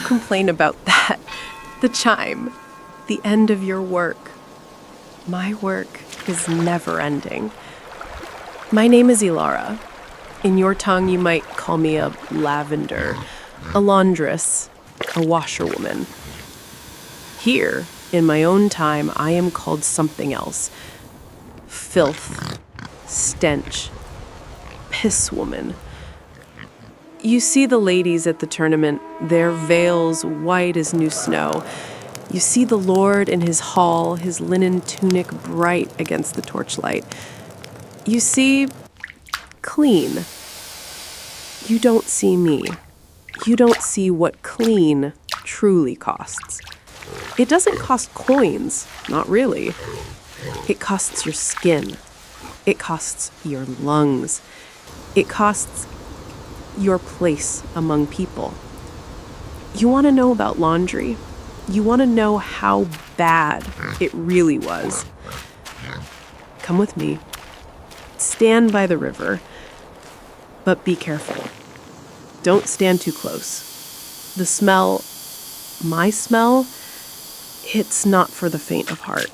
complain about that. The chime. The end of your work. My work is never ending. My name is Ilara. In your tongue, you might call me a lavender, a laundress, a washerwoman. Here, in my own time, I am called something else. Filth, stench, piss woman. You see the ladies at the tournament, their veils white as new snow. You see the Lord in his hall, his linen tunic bright against the torchlight. You see clean. You don't see me. You don't see what clean truly costs. It doesn't cost coins, not really. It costs your skin. It costs your lungs. It costs your place among people. You want to know about laundry? You want to know how bad it really was? Come with me. Stand by the river. But be careful. Don't stand too close. The smell, my smell, it's not for the faint of heart.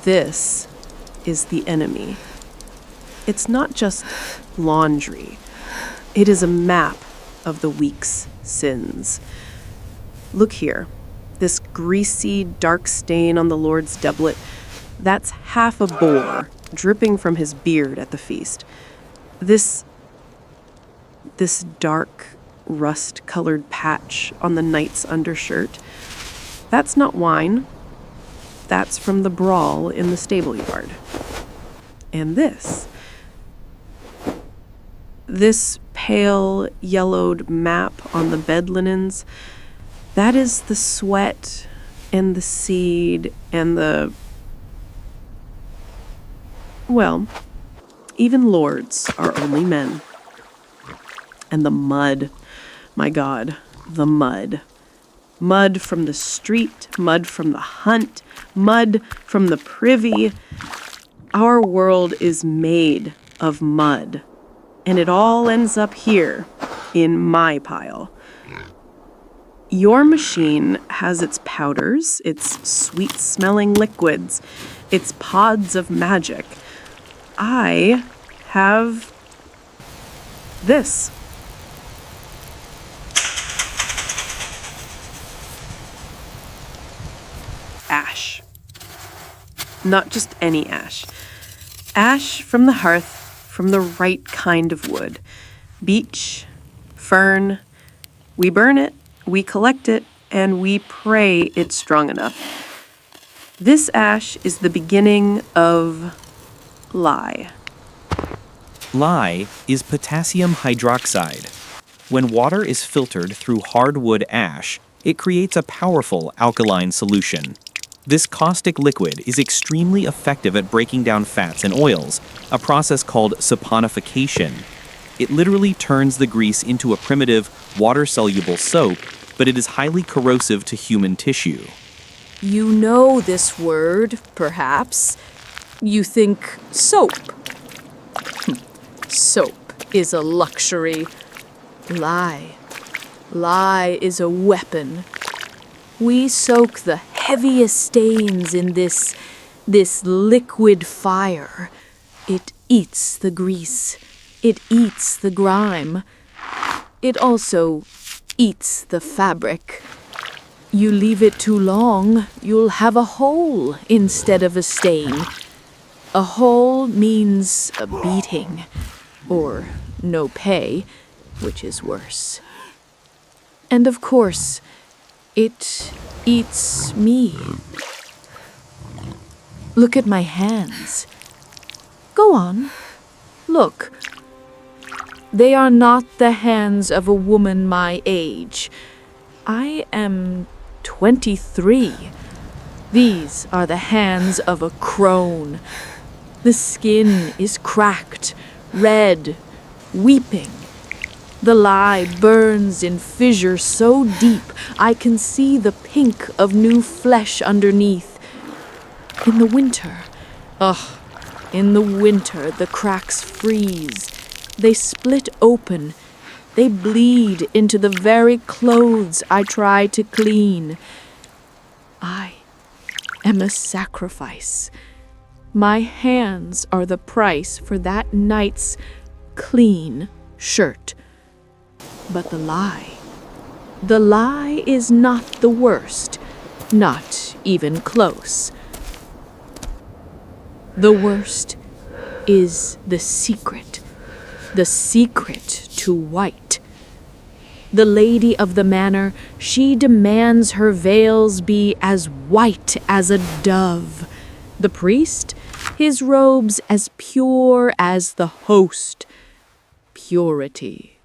This is the enemy. It's not just laundry. It is a map of the week's sins. Look here. This greasy, dark stain on the Lord's doublet, that's half a boar dripping from his beard at the feast. This dark, rust-colored patch on the knight's undershirt, that's not wine. That's from the brawl in the stable yard. And this pale, yellowed map on the bed linens, that is the sweat and the seed and well, even lords are only men. And the mud, my God, the mud. Mud from the street, mud from the hunt, mud from the privy. Our world is made of mud, and it all ends up here in my pile. Your machine has its powders, its sweet-smelling liquids, its pods of magic. I have this. Ash. Not just any ash. Ash from the hearth, from the right kind of wood. Beech, fern. We burn it, we collect it, and we pray it's strong enough. This ash is the beginning of lye. Lye is potassium hydroxide. When water is filtered through hardwood ash, it creates a powerful alkaline solution. This caustic liquid is extremely effective at breaking down fats and oils, a process called saponification. It literally turns the grease into a primitive, water-soluble soap, but it is highly corrosive to human tissue. You know this word, perhaps. You think soap. Soap is a luxury. Lye is a weapon. We soak the heaviest stains in this liquid fire. It eats the grease. It eats the grime. It also eats the fabric. You leave it too long, you'll have a hole instead of a stain. A hole means a beating, or no pay, which is worse. And of course, it eats me. Look at my hands. Go on, look. They are not the hands of a woman my age. I am 23. These are the hands of a crone. The skin is cracked, red, weeping. The lye burns in fissures so deep I can see the pink of new flesh underneath. In the winter, In the winter, the cracks freeze. They split open. They bleed into the very clothes I try to clean. I am a sacrifice. My hands are the price for that night's clean shirt. But the lie is not the worst, not even close. The worst is the secret to white. The lady of the manor, she demands her veils be as white as a dove. The priest, his robes as pure as the host. Purity.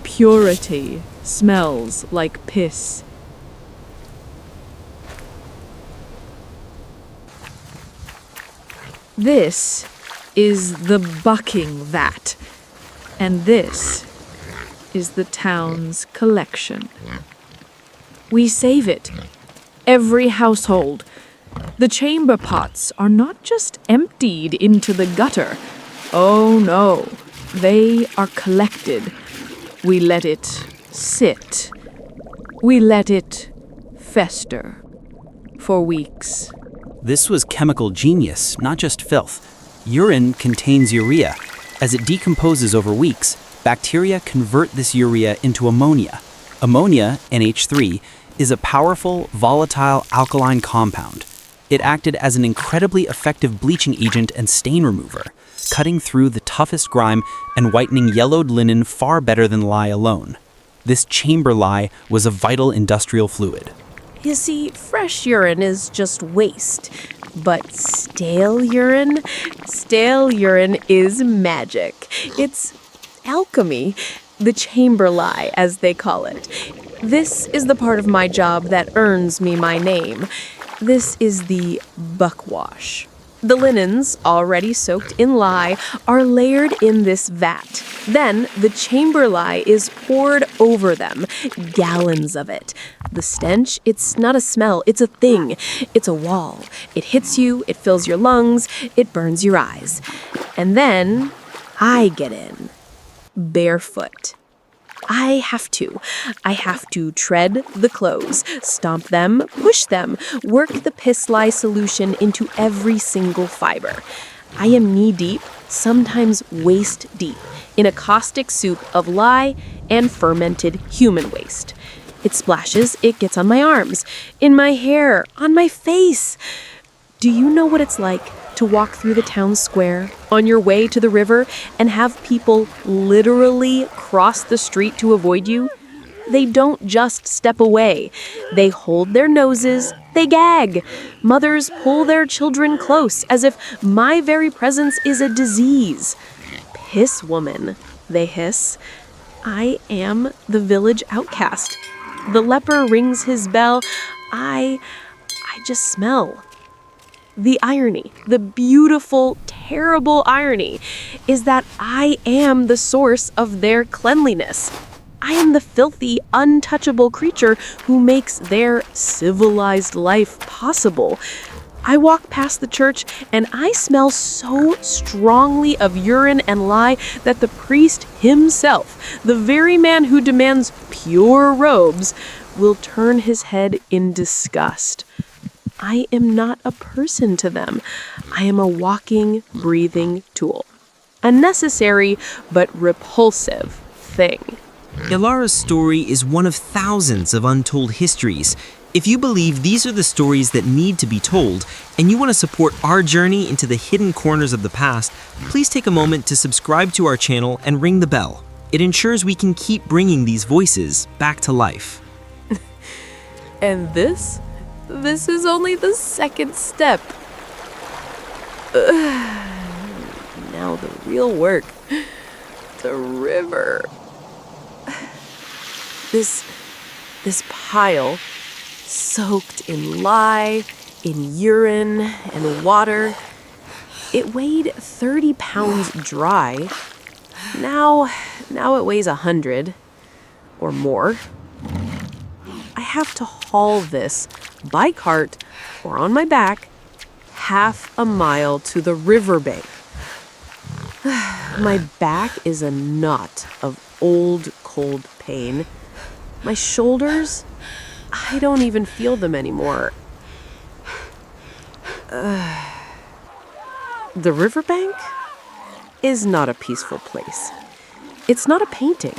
Purity smells like piss. This is the bucking vat, and this is the town's collection. We save it, every household. The chamber pots are not just emptied into the gutter. Oh no, they are collected. We let it sit. We let it fester for weeks. This was chemical genius, not just filth. Urine contains urea. As it decomposes over weeks, bacteria convert this urea into ammonia. Ammonia, NH3, is a powerful, volatile alkaline compound. It acted as an incredibly effective bleaching agent and stain remover, cutting through the toughest grime and whitening yellowed linen far better than lye alone. This chamber lye was a vital industrial fluid. You see, fresh urine is just waste, but stale urine is magic. It's alchemy, the chamber lye, as they call it. This is the part of my job that earns me my name. This is the buckwash. The linens, already soaked in lye, are layered in this vat. Then the chamber lye is poured over them, gallons of it. The stench, it's not a smell, it's a thing. It's a wall. It hits you, it fills your lungs, it burns your eyes. And then I get in, barefoot. I have to tread the clothes, stomp them, push them, work the piss lye solution into every single fiber. I am knee-deep, sometimes waist-deep, in a caustic soup of lye and fermented human waste. It splashes, it gets on my arms, in my hair, on my face. Do you know what it's like to walk through the town square on your way to the river and have people literally cross the street to avoid you? They don't just step away. They hold their noses, they gag. Mothers pull their children close as if my very presence is a disease. Piss woman, they hiss. I am the village outcast. The leper rings his bell. I just smell. The irony, the beautiful, terrible irony, is that I am the source of their cleanliness. I am the filthy, untouchable creature who makes their civilized life possible. I walk past the church and I smell so strongly of urine and lye that the priest himself, the very man who demands pure robes, will turn his head in disgust. I am not a person to them. I am a walking, breathing tool. A necessary but repulsive thing. Ilara's story is one of thousands of untold histories. If you believe these are the stories that need to be told, and you want to support our journey into the hidden corners of the past, please take a moment to subscribe to our channel and ring the bell. It ensures we can keep bringing these voices back to life. And this is only the second step. Now the real work. The river. This pile, soaked in lye, in urine, and water. It weighed 30 pounds dry. Now it weighs 100 or more. I have to haul this by cart or on my back half a mile to the riverbank. My back is a knot of old, cold pain. My shoulders, I don't even feel them anymore. The riverbank is not a peaceful place. It's not a painting.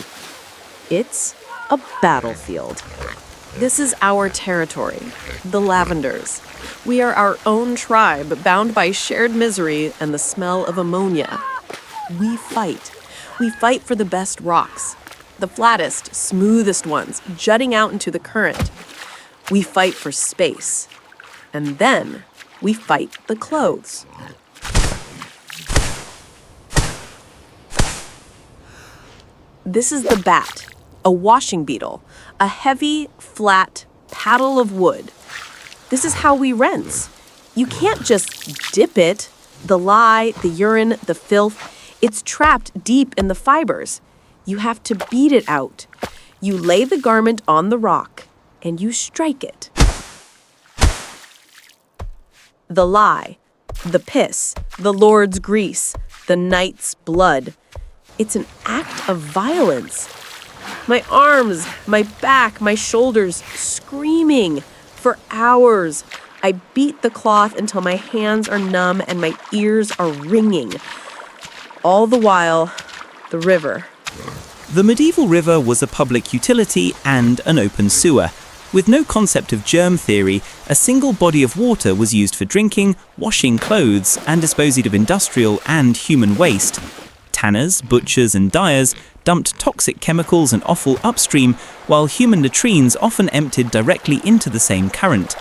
It's a battlefield. This is our territory, the Lavenders. We are our own tribe, bound by shared misery and the smell of ammonia. We fight. We fight for the best rocks, the flattest, smoothest ones, jutting out into the current. We fight for space. And then we fight the clothes. This is the bat, a washing beetle, a heavy, flat paddle of wood. This is how we rinse. You can't just dip it. The lye, the urine, the filth, it's trapped deep in the fibers. You have to beat it out. You lay the garment on the rock, and you strike it. The lye, the piss, the Lord's grease, the night's blood. It's an act of violence. My arms, my back, my shoulders screaming for hours. I beat the cloth until my hands are numb and my ears are ringing. All the while, the river. The medieval river was a public utility and an open sewer. With no concept of germ theory, a single body of water was used for drinking, washing clothes, and disposing of industrial and human waste. Tanners, butchers, and dyers dumped toxic chemicals and offal upstream, while human latrines often emptied directly into the same current.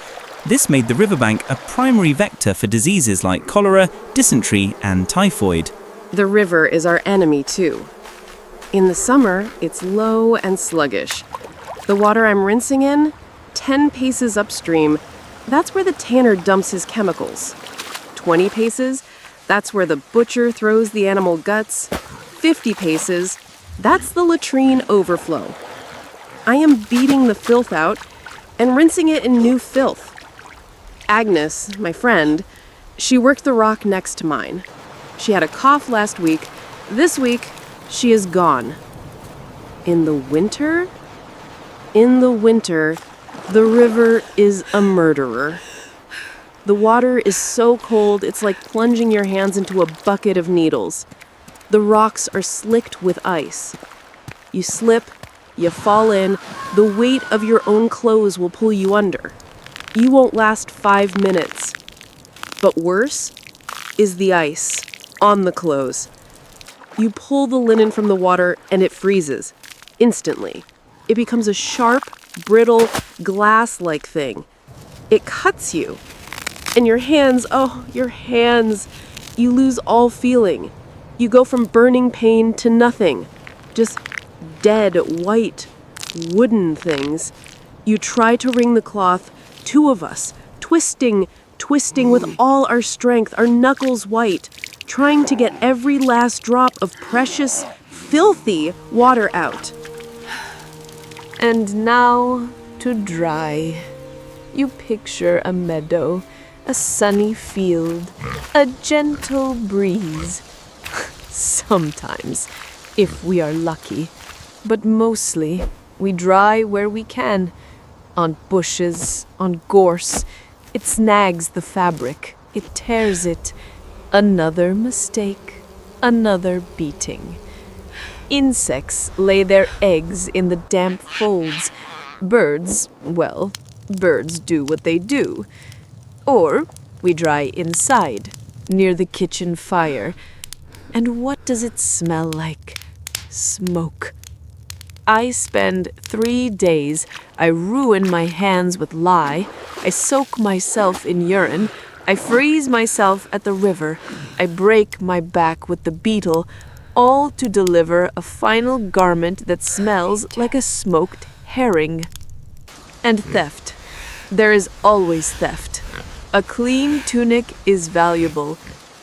This made the riverbank a primary vector for diseases like cholera, dysentery, and typhoid. The river is our enemy, too. In the summer, it's low and sluggish. The water I'm rinsing in, 10 paces upstream, that's where the tanner dumps his chemicals. 20 paces, that's where the butcher throws the animal guts. 50 paces, that's the latrine overflow. I am beating the filth out and rinsing it in new filth. Agnes, my friend, she worked the rock next to mine. She had a cough last week. This week, she is gone. In the winter, the river is a murderer. The water is so cold, it's like plunging your hands into a bucket of needles. The rocks are slicked with ice. You slip, you fall in, the weight of your own clothes will pull you under. You won't last 5 minutes. But worse is the ice on the clothes. You pull the linen from the water and it freezes instantly. It becomes a sharp, brittle, glass-like thing. It cuts you. And your hands, you lose all feeling. You go from burning pain to nothing. Just dead, white, wooden things. You try to wring the cloth, 2 of us, twisting with all our strength, our knuckles white, trying to get every last drop of precious, filthy water out. And now to dry. You picture a meadow, a sunny field, a gentle breeze. Sometimes, if we are lucky, but mostly we dry where we can. On bushes, on gorse. It snags the fabric. It tears it. Another mistake. Another beating. Insects lay their eggs in the damp folds. Birds do what they do. Or we dry inside, near the kitchen fire. And what does it smell like? Smoke. I spend 3 days. I ruin my hands with lye. I soak myself in urine. I freeze myself at the river. I break my back with the beetle, all to deliver a final garment that smells like a smoked herring. And theft. There is always theft. A clean tunic is valuable.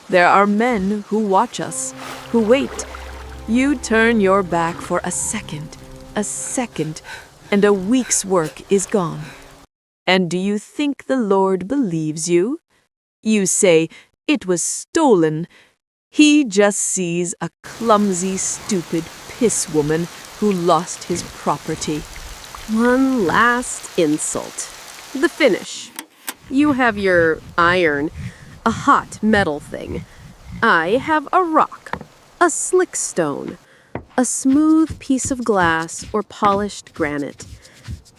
There are men who watch us, who wait. You turn your back for a second, and a week's work is gone. And do you think the Lord believes you? You say it was stolen. He just sees a clumsy, stupid piss woman who lost his property. One last insult. The finish. You have your iron, a hot metal thing. I have a rock, a slick stone, a smooth piece of glass or polished granite.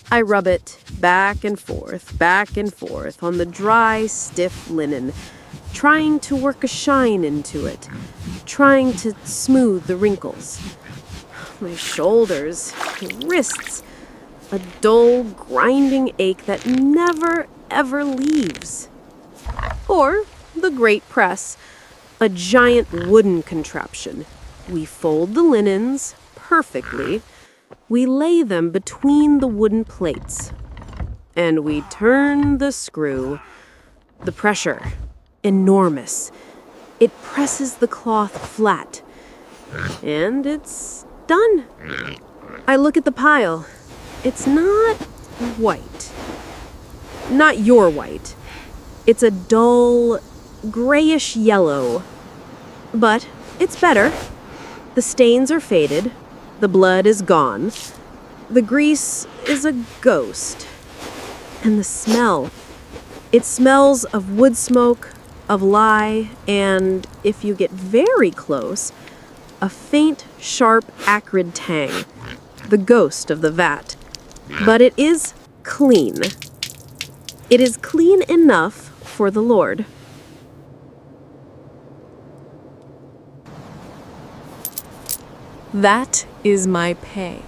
I rub it back and forth on the dry, stiff linen, trying to work a shine into it, trying to smooth the wrinkles. My shoulders, wrists, a dull, grinding ache that never, ever leaves. Or the great press, a giant wooden contraption. We fold the linens perfectly. We lay them between the wooden plates. And we turn the screw. The pressure, enormous. It presses the cloth flat. And it's done. I look at the pile. It's not white. Not your white. It's a dull, grayish yellow. But it's better. The stains are faded. The blood is gone. The grease is a ghost. And the smell. It smells of wood smoke, of lye, and, if you get very close, a faint, sharp, acrid tang. The ghost of the vat. But it is clean. It is clean enough for the Lord. That is my pay.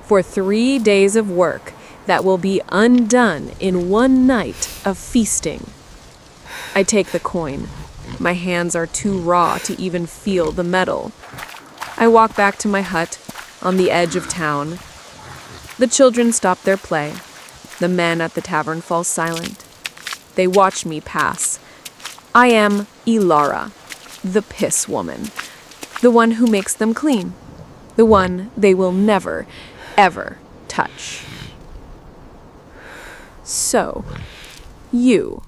For 3 days of work that will be undone in one night of feasting. I take the coin. My hands are too raw to even feel the metal. I walk back to my hut on the edge of town. The children stop their play. The men at the tavern fall silent. They watch me pass. I am Ilara, the piss woman. The one who makes them clean. The one they will never, ever touch. So, you,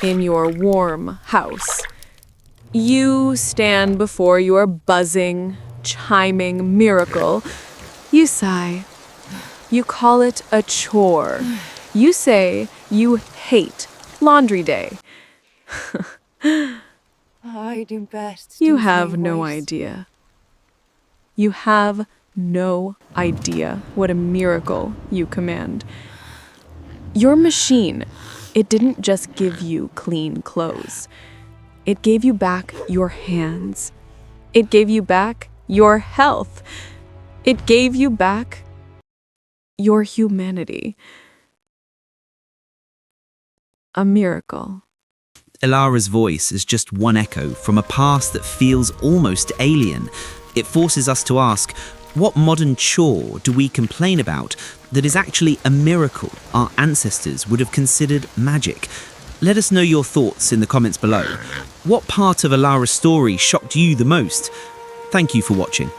in your warm house, you stand before your buzzing, chiming miracle. You sigh. You call it a chore. You say you hate laundry day. I do best. You have no idea. You have no idea what a miracle you command. Your machine, it didn't just give you clean clothes. It gave you back your hands. It gave you back your health. It gave you back your humanity. A miracle. Ilara's voice is just one echo from a past that feels almost alien. It forces us to ask, what modern chore do we complain about that is actually a miracle our ancestors would have considered magic? Let us know your thoughts in the comments below. What part of Ilara's story shocked you the most? Thank you for watching.